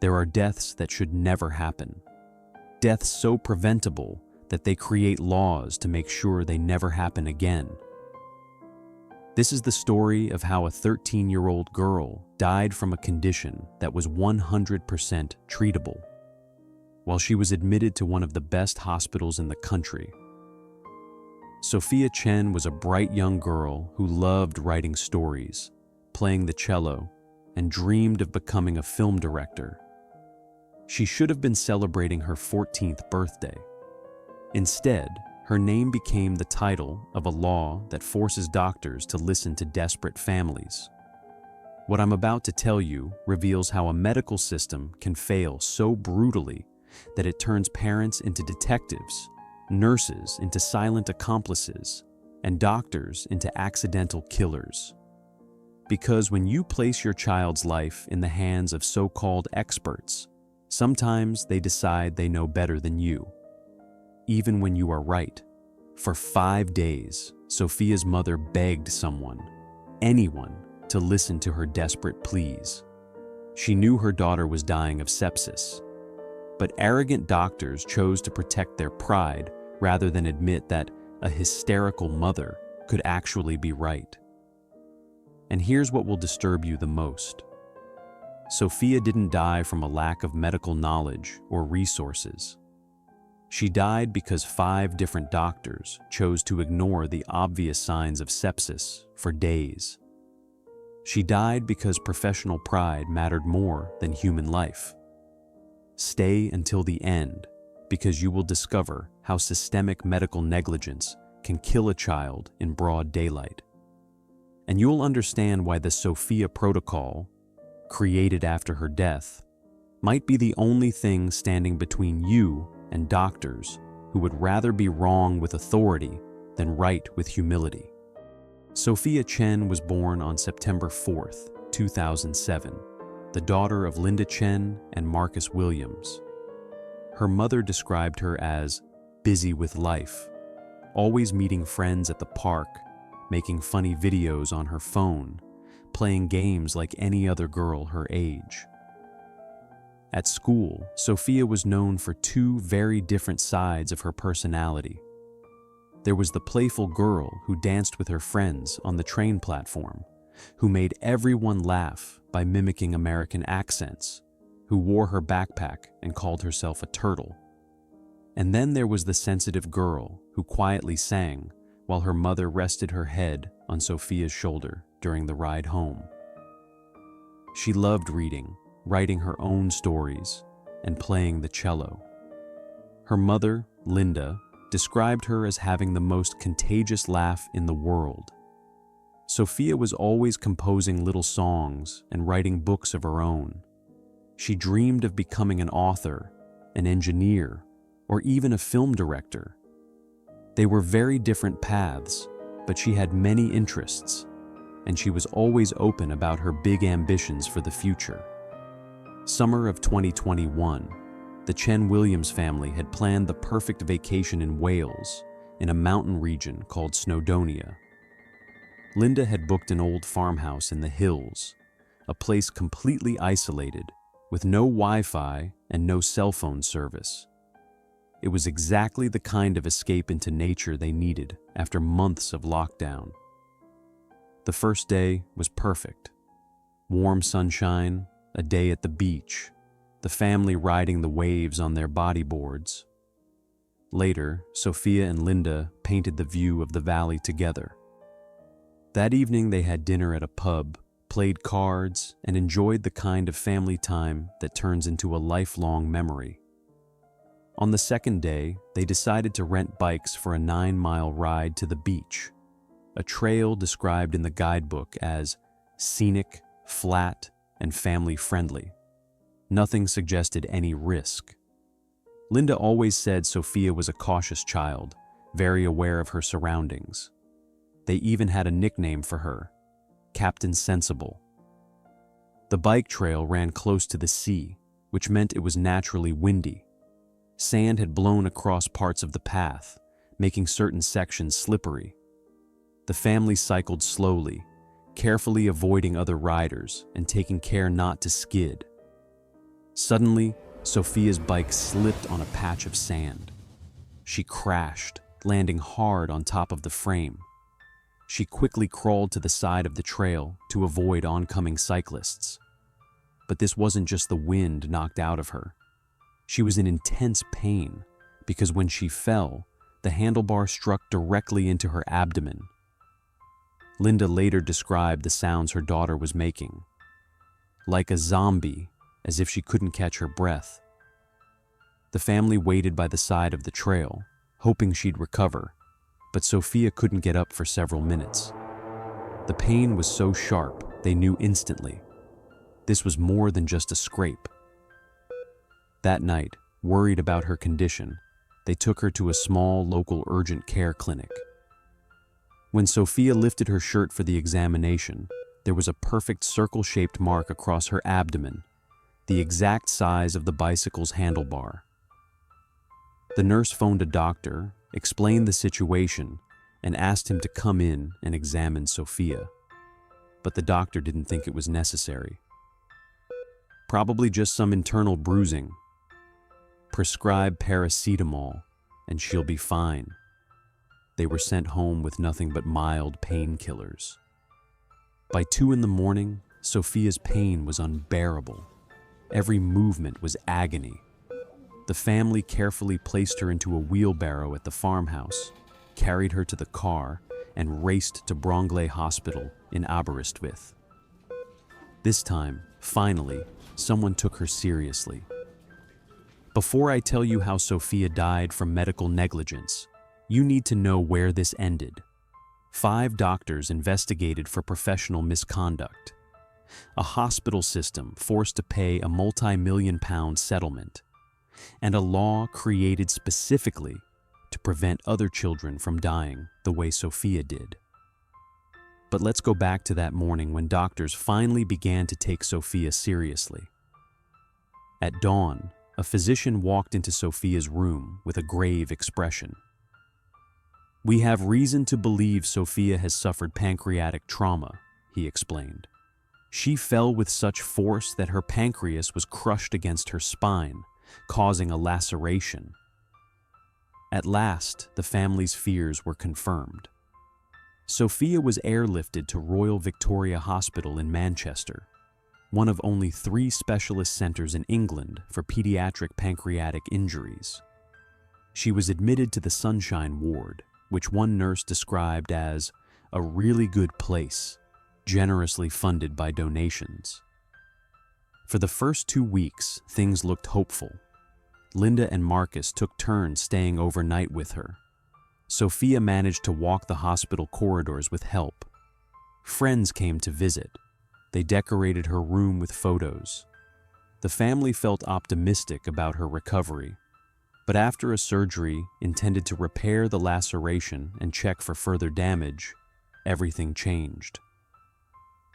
There are deaths that should never happen. Deaths so preventable that they create laws to make sure they never happen again. This is the story of how a 13-year-old girl died from a condition that was 100% treatable, while she was admitted to one of the best hospitals in the country. Sophia Chen was a bright young girl who loved writing stories, playing the cello, and dreamed of becoming a film director. She should have been celebrating her 14th birthday. Instead, her name became the title of a law that forces doctors to listen to desperate families. What I'm about to tell you reveals how a medical system can fail so brutally that it turns parents into detectives, nurses into silent accomplices, and doctors into accidental killers. Because when you place your child's life in the hands of so-called experts, sometimes they decide they know better than you, even when you are right. For 5 days, Sophia's mother begged someone, anyone, to listen to her desperate pleas. She knew her daughter was dying of sepsis, but arrogant doctors chose to protect their pride rather than admit that a hysterical mother could actually be right. And here's what will disturb you the most. Sophia didn't die from a lack of medical knowledge or resources. She died because 5 different doctors chose to ignore the obvious signs of sepsis for days. She died because professional pride mattered more than human life. Stay until the end, because you will discover how systemic medical negligence can kill a child in broad daylight. And you'll understand why the Sophia Protocol, created after her death, might be the only thing standing between you and doctors who would rather be wrong with authority than right with humility. Sophia Chen was born on September 4th, 2007, the daughter of Linda Chen and Marcus Williams. Her mother described her as busy with life, always meeting friends at the park, making funny videos on her phone, playing games like any other girl her age. At school, Sophia was known for 2 very different sides of her personality. There was the playful girl who danced with her friends on the train platform, who made everyone laugh by mimicking American accents, who wore her backpack and called herself a turtle. And then there was the sensitive girl who quietly sang while her mother rested her head on Sophia's shoulder during the ride home. She loved reading, writing her own stories, and playing the cello. Her mother, Linda, described her as having the most contagious laugh in the world. Sophia was always composing little songs and writing books of her own. She dreamed of becoming an author, an engineer, or even a film director. They were very different paths, but she had many interests, and she was always open about her big ambitions for the future. Summer of 2021, the Chen Williams family had planned the perfect vacation in Wales, in a mountain region called Snowdonia. Linda had booked an old farmhouse in the hills, a place completely isolated, with no Wi-Fi and no cell phone service. It was exactly the kind of escape into nature they needed after months of lockdown. The first day was perfect. Warm sunshine, a day at the beach, the family riding the waves on their bodyboards. Later, Sophia and Linda painted the view of the valley together. That evening they had dinner at a pub, played cards, and enjoyed the kind of family time that turns into a lifelong memory. On the second day, they decided to rent bikes for a 9-mile ride to the beach, a trail described in the guidebook as scenic, flat, and family-friendly. Nothing suggested any risk. Linda always said Sophia was a cautious child, very aware of her surroundings. They even had a nickname for her, Captain Sensible. The bike trail ran close to the sea, which meant it was naturally windy. Sand had blown across parts of the path, making certain sections slippery. The family cycled slowly, carefully avoiding other riders and taking care not to skid. Suddenly, Sophia's bike slipped on a patch of sand. She crashed, landing hard on top of the frame. She quickly crawled to the side of the trail to avoid oncoming cyclists. But this wasn't just the wind knocked out of her. She was in intense pain because when she fell, the handlebar struck directly into her abdomen. Linda later described the sounds her daughter was making, like a zombie, as if she couldn't catch her breath. The family waited by the side of the trail, hoping she'd recover, but Sophia couldn't get up for several minutes. The pain was so sharp, they knew instantly. This was more than just a scrape. That night, worried about her condition, they took her to a small local urgent care clinic. When Sophia lifted her shirt for the examination, there was a perfect circle-shaped mark across her abdomen, the exact size of the bicycle's handlebar. The nurse phoned a doctor, explained the situation, and asked him to come in and examine Sophia. But the doctor didn't think it was necessary. Probably just some internal bruising. Prescribe paracetamol, and she'll be fine. They were sent home with nothing but mild painkillers. By 2 a.m, Sophia's pain was unbearable. Every movement was agony. The family carefully placed her into a wheelbarrow at the farmhouse, carried her to the car, and raced to Brongles Hospital in Aberystwyth. This time, finally, someone took her seriously. Before I tell you how Sophia died from medical negligence, you need to know where this ended. 5 doctors investigated for professional misconduct. A hospital system forced to pay a multi-million-pound settlement, and a law created specifically to prevent other children from dying the way Sophia did. But let's go back to that morning when doctors finally began to take Sophia seriously. At dawn, a physician walked into Sophia's room with a grave expression. "We have reason to believe Sophia has suffered pancreatic trauma," he explained. "She fell with such force that her pancreas was crushed against her spine, causing a laceration." At last, the family's fears were confirmed. Sophia was airlifted to Royal Victoria Hospital in Manchester, one of only 3 specialist centers in England for pediatric pancreatic injuries. She was admitted to the Sunshine Ward, which one nurse described as a really good place, generously funded by donations. For the first 2 weeks, things looked hopeful. Linda and Marcus took turns staying overnight with her. Sophia managed to walk the hospital corridors with help. Friends came to visit. They decorated her room with photos. The family felt optimistic about her recovery, but after a surgery intended to repair the laceration and check for further damage, everything changed.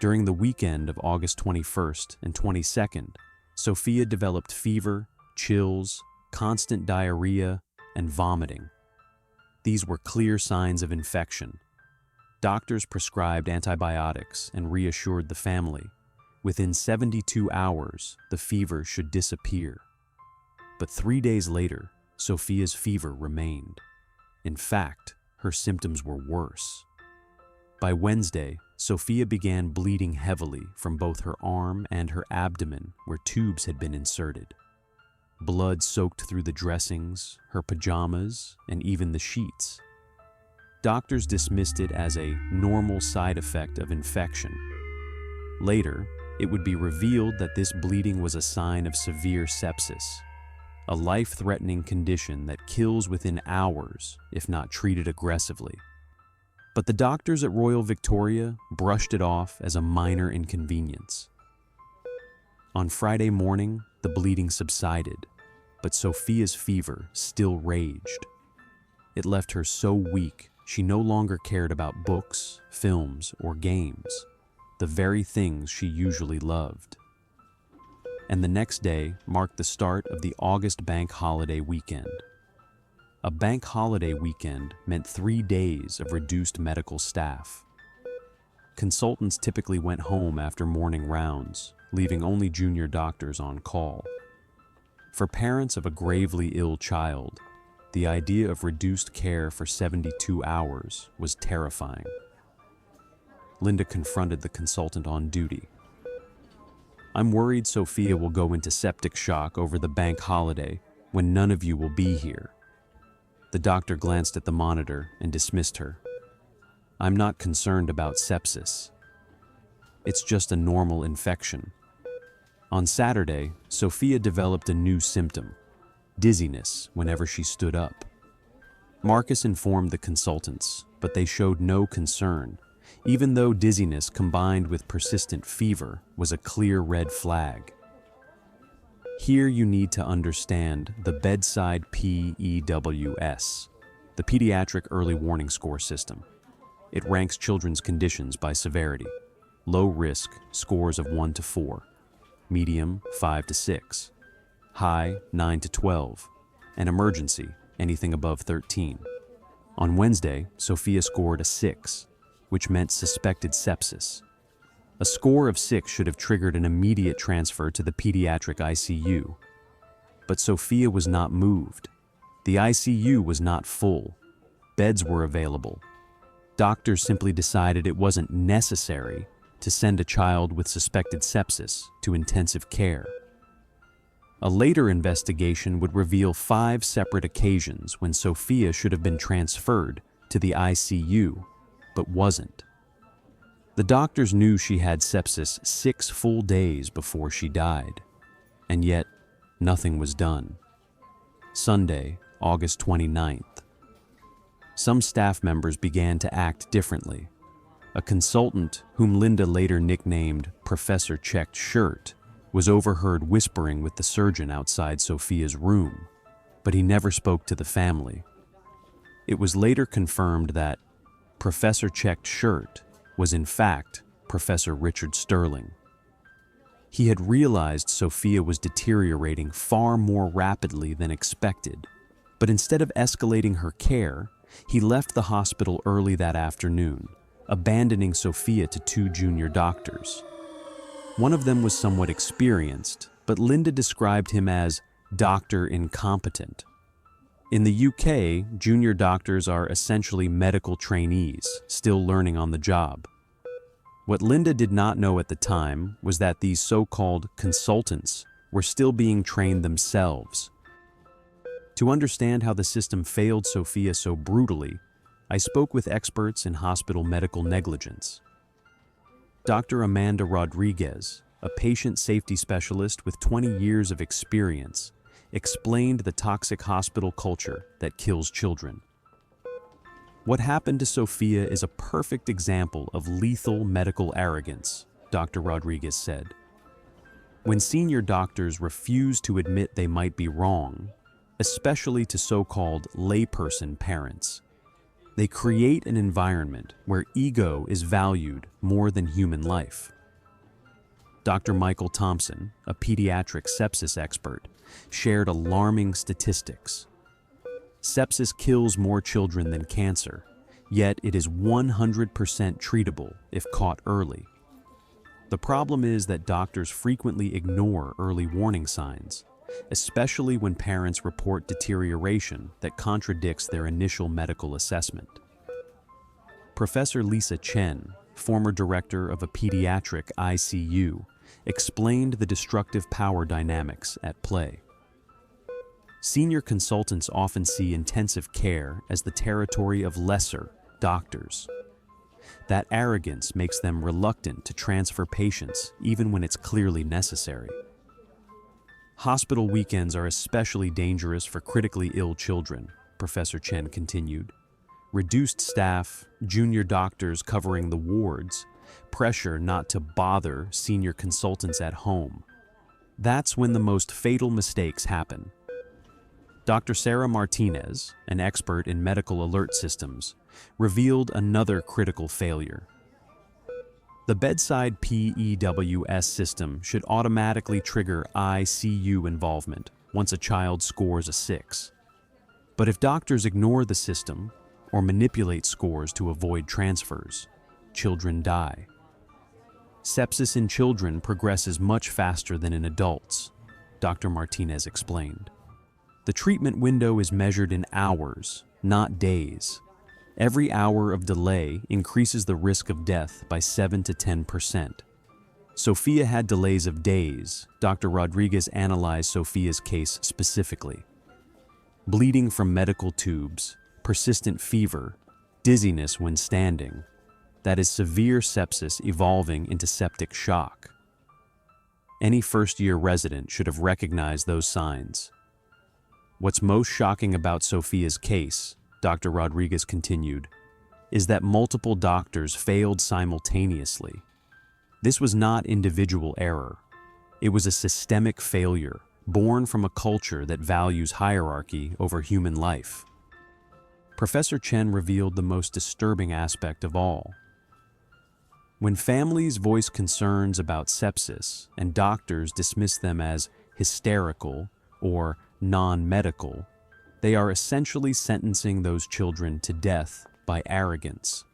During the weekend of August 21st and 22nd, Sophia developed fever, chills, constant diarrhea, and vomiting. These were clear signs of infection. Doctors prescribed antibiotics and reassured the family. Within 72 hours, the fever should disappear. But 3 days later, Sophia's fever remained. In fact, her symptoms were worse. By Wednesday, Sophia began bleeding heavily from both her arm and her abdomen where tubes had been inserted. Blood soaked through the dressings, her pajamas, and even the sheets. Doctors dismissed it as a normal side effect of infection. Later, it would be revealed that this bleeding was a sign of severe sepsis, a life-threatening condition that kills within hours if not treated aggressively. But the doctors at Royal Victoria brushed it off as a minor inconvenience. On Friday morning, the bleeding subsided, but Sophia's fever still raged. It left her so weak she no longer cared about books, films, or games, the very things she usually loved. And the next day marked the start of the August bank holiday weekend. A bank holiday weekend meant 3 days of reduced medical staff. Consultants typically went home after morning rounds, leaving only junior doctors on call. For parents of a gravely ill child, the idea of reduced care for 72 hours was terrifying. Linda confronted the consultant on duty. "I'm worried Sophia will go into septic shock over the bank holiday when none of you will be here." The doctor glanced at the monitor and dismissed her. "I'm not concerned about sepsis. It's just a normal infection." On Saturday, Sophia developed a new symptom: dizziness whenever she stood up. Marcus informed the consultants, but they showed no concern, even though dizziness combined with persistent fever was a clear red flag. Here you need to understand the bedside PEWS, the Pediatric Early Warning Score system. It ranks children's conditions by severity. Low risk, scores of 1 to 4. Medium, 5 to 6. High, 9 to 12. And emergency, anything above 13. On Wednesday, Sophia scored a 6, which meant suspected sepsis. A score of 6 should have triggered an immediate transfer to the pediatric ICU. But Sophia was not moved. The ICU was not full. Beds were available. Doctors simply decided it wasn't necessary to send a child with suspected sepsis to intensive care. A later investigation would reveal 5 separate occasions when Sophia should have been transferred to the ICU, but wasn't. The doctors knew she had sepsis 6 full days before she died, and yet nothing was done. Sunday, August 29th. Some staff members began to act differently. A consultant, whom Linda later nicknamed Professor Checked Shirt, was overheard whispering with the surgeon outside Sophia's room, but he never spoke to the family. It was later confirmed that Professor Checked Shirt was in fact Professor Richard Sterling. He had realized Sophia was deteriorating far more rapidly than expected, but instead of escalating her care, he left the hospital early that afternoon, abandoning Sophia to 2 junior doctors. One of them was somewhat experienced, but Linda described him as doctor incompetent. In the UK, junior doctors are essentially medical trainees, still learning on the job. What Linda did not know at the time was that these so-called consultants were still being trained themselves. To understand how the system failed Sophia so brutally, I spoke with experts in hospital medical negligence. Dr. Amanda Rodriguez, a patient safety specialist with 20 years of experience, explained the toxic hospital culture that kills children. "What happened to Sophia is a perfect example of lethal medical arrogance," Dr. Rodriguez said. "When senior doctors refuse to admit they might be wrong, especially to so-called layperson parents, they create an environment where ego is valued more than human life." Dr. Michael Thompson, a pediatric sepsis expert, shared alarming statistics. Sepsis kills more children than cancer, yet it is 100% treatable if caught early. The problem is that doctors frequently ignore early warning signs, especially when parents report deterioration that contradicts their initial medical assessment. Professor Sophia Chen, former director of a pediatric ICU, explained the destructive power dynamics at play. Senior consultants often see intensive care as the territory of lesser doctors. That arrogance makes them reluctant to transfer patients even when it's clearly necessary. Hospital weekends are especially dangerous for critically ill children, Professor Chen continued. Reduced staff, junior doctors covering the wards, pressure not to bother senior consultants at home. That's when the most fatal mistakes happen. Dr. Sarah Martinez, an expert in medical alert systems, revealed another critical failure. The bedside PEWS system should automatically trigger ICU involvement once a child scores a 6. But if doctors ignore the system or manipulate scores to avoid transfers, children die. Sepsis in children progresses much faster than in adults, Dr. Martinez explained. The treatment window is measured in hours, not days. Every hour of delay increases the risk of death by 7 to 10%. Sophia had delays of days. Dr. Rodriguez analyzed Sophia's case specifically. Bleeding from medical tubes, persistent fever, dizziness when standing. That is severe sepsis evolving into septic shock. Any first-year resident should have recognized those signs. What's most shocking about Sophia's case, Dr. Rodriguez continued, is that multiple doctors failed simultaneously. This was not individual error. It was a systemic failure, born from a culture that values hierarchy over human life. Professor Chen revealed the most disturbing aspect of all. When families voice concerns about sepsis and doctors dismiss them as hysterical or non-medical, they are essentially sentencing those children to death by arrogance.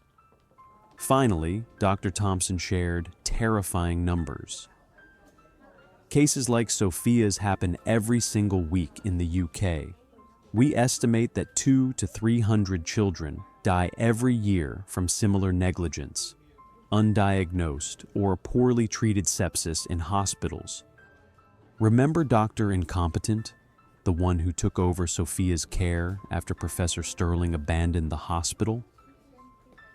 Finally, Dr. Thompson shared terrifying numbers. Cases like Sophia's happen every single week in the UK. We estimate that 200 to 300 children die every year from similar negligence, undiagnosed or poorly treated sepsis in hospitals. Remember Dr. Incompetent, the one who took over Sophia's care after Professor Sterling abandoned the hospital?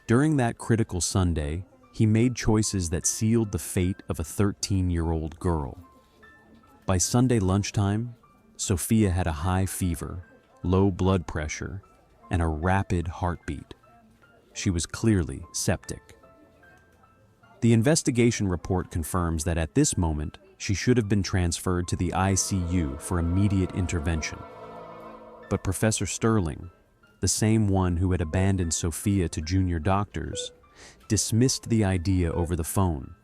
During that critical Sunday, he made choices that sealed the fate of a 13-year-old girl. By Sunday lunchtime, Sophia had a high fever, low blood pressure, and a rapid heartbeat. She was clearly septic. The investigation report confirms that at this moment, she should have been transferred to the ICU for immediate intervention. But Professor Sterling, the same one who had abandoned Sophia to junior doctors, dismissed the idea over the phone.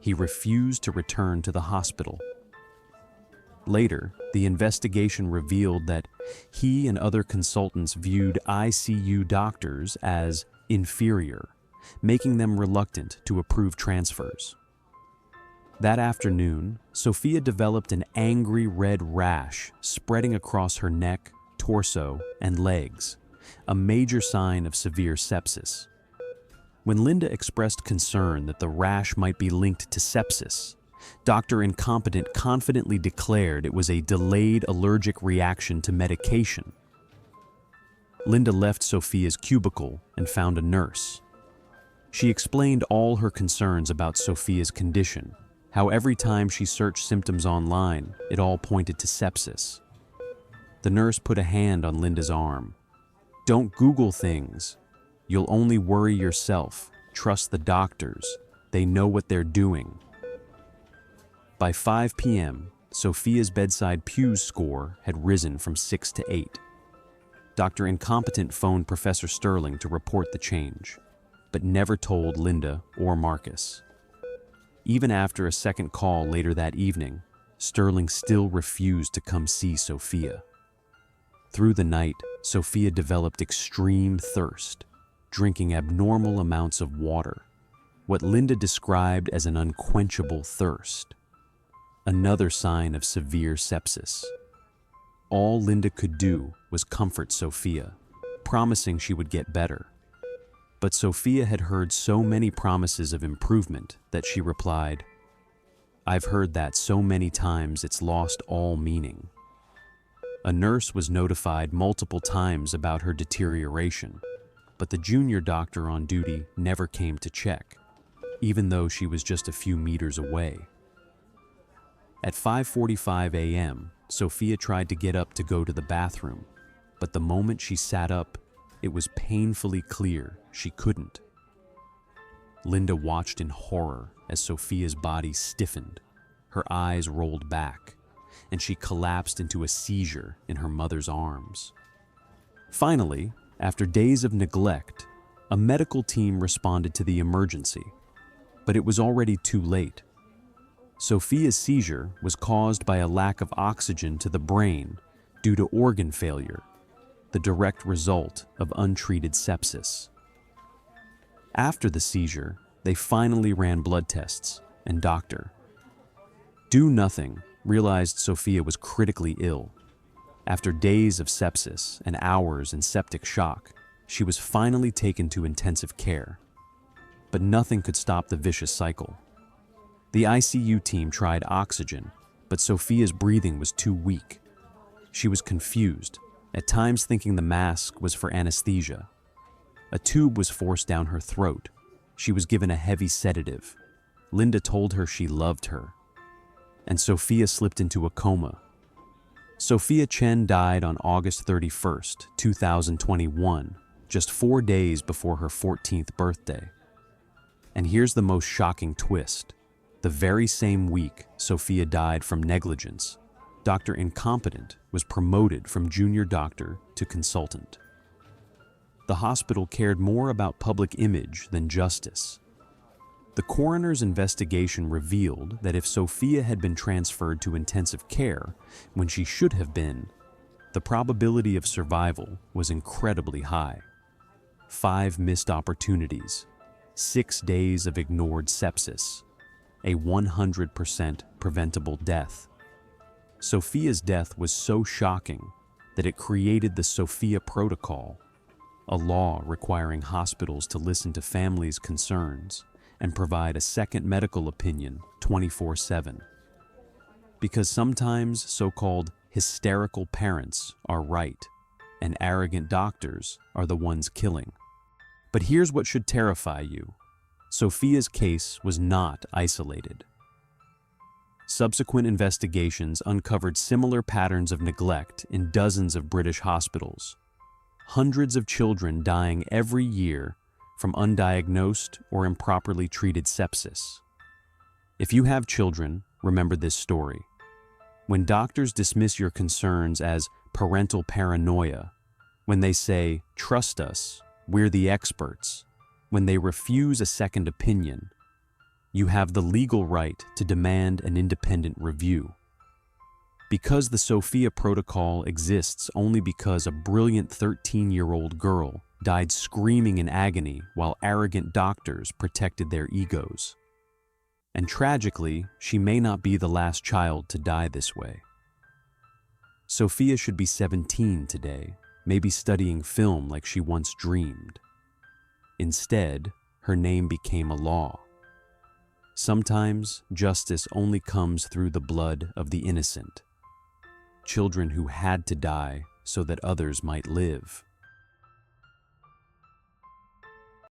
He refused to return to the hospital. Later, the investigation revealed that he and other consultants viewed ICU doctors as inferior, making them reluctant to approve transfers. That afternoon, Sophia developed an angry red rash spreading across her neck, torso, and legs, a major sign of severe sepsis. When Linda expressed concern that the rash might be linked to sepsis, Dr. Incompetent confidently declared it was a delayed allergic reaction to medication. Linda left Sophia's cubicle and found a nurse. She explained all her concerns about Sophia's condition, how every time she searched symptoms online, it all pointed to sepsis. The nurse put a hand on Linda's arm. "Don't Google things. You'll only worry yourself. Trust the doctors. They know what they're doing." By 5 p.m., Sophia's bedside Pew's score had risen from 6 to 8. Dr. Incompetent phoned Professor Sterling to report the change, but never told Linda or Marcus. Even after a second call later that evening, Sterling still refused to come see Sophia. Through the night, Sophia developed extreme thirst, drinking abnormal amounts of water, what Linda described as an unquenchable thirst. Another sign of severe sepsis. All Linda could do was comfort Sophia, promising she would get better. But Sophia had heard so many promises of improvement that she replied, "I've heard that so many times it's lost all meaning." A nurse was notified multiple times about her deterioration, but the junior doctor on duty never came to check, even though she was just a few meters away. At 5:45 a.m., Sophia tried to get up to go to the bathroom, but the moment she sat up, it was painfully clear she couldn't. Linda watched in horror as Sophia's body stiffened, her eyes rolled back, and she collapsed into a seizure in her mother's arms. Finally, after days of neglect, a medical team responded to the emergency, but it was already too late. Sophia's seizure was caused by a lack of oxygen to the brain due to organ failure, the direct result of untreated sepsis. After the seizure, they finally ran blood tests, and "Do nothing. realized Sophia was critically ill. After days of sepsis and hours in septic shock, she was finally taken to intensive care. But nothing could stop the vicious cycle. The ICU team tried oxygen, but Sophia's breathing was too weak. She was confused, at times thinking the mask was for anesthesia. A tube was forced down her throat. She was given a heavy sedative. Linda told her she loved her. And Sophia slipped into a coma. Sophia Chen died on August 31st, 2021, just 4 days before her 14th birthday. And here's the most shocking twist. The very same week Sophia died from negligence, Dr. Incompetent was promoted from junior doctor to consultant. The hospital cared more about public image than justice. The coroner's investigation revealed that if Sophia had been transferred to intensive care when she should have been, the probability of survival was incredibly high. 5 missed opportunities, 6 days of ignored sepsis, a 100% preventable death. Sophia's death was so shocking that it created the Sophia Protocol, a law requiring hospitals to listen to families' concerns and provide a second medical opinion 24/7. Because sometimes so-called hysterical parents are right, and arrogant doctors are the ones killing. But here's what should terrify you. Sophia's case was not isolated. Subsequent investigations uncovered similar patterns of neglect in dozens of British hospitals. Hundreds of children dying every year from undiagnosed or improperly treated sepsis. If you have children, remember this story. When doctors dismiss your concerns as parental paranoia, when they say, "Trust us, we're the experts," when they refuse a second opinion, you have the legal right to demand an independent review. Because the Sophia Protocol exists only because a brilliant 13-year-old girl died screaming in agony while arrogant doctors protected their egos. And tragically, she may not be the last child to die this way. Sophia should be 17 today, maybe studying film like she once dreamed. Instead, her name became a law. Sometimes justice only comes through the blood of the innocent. Children who had to die so that others might live.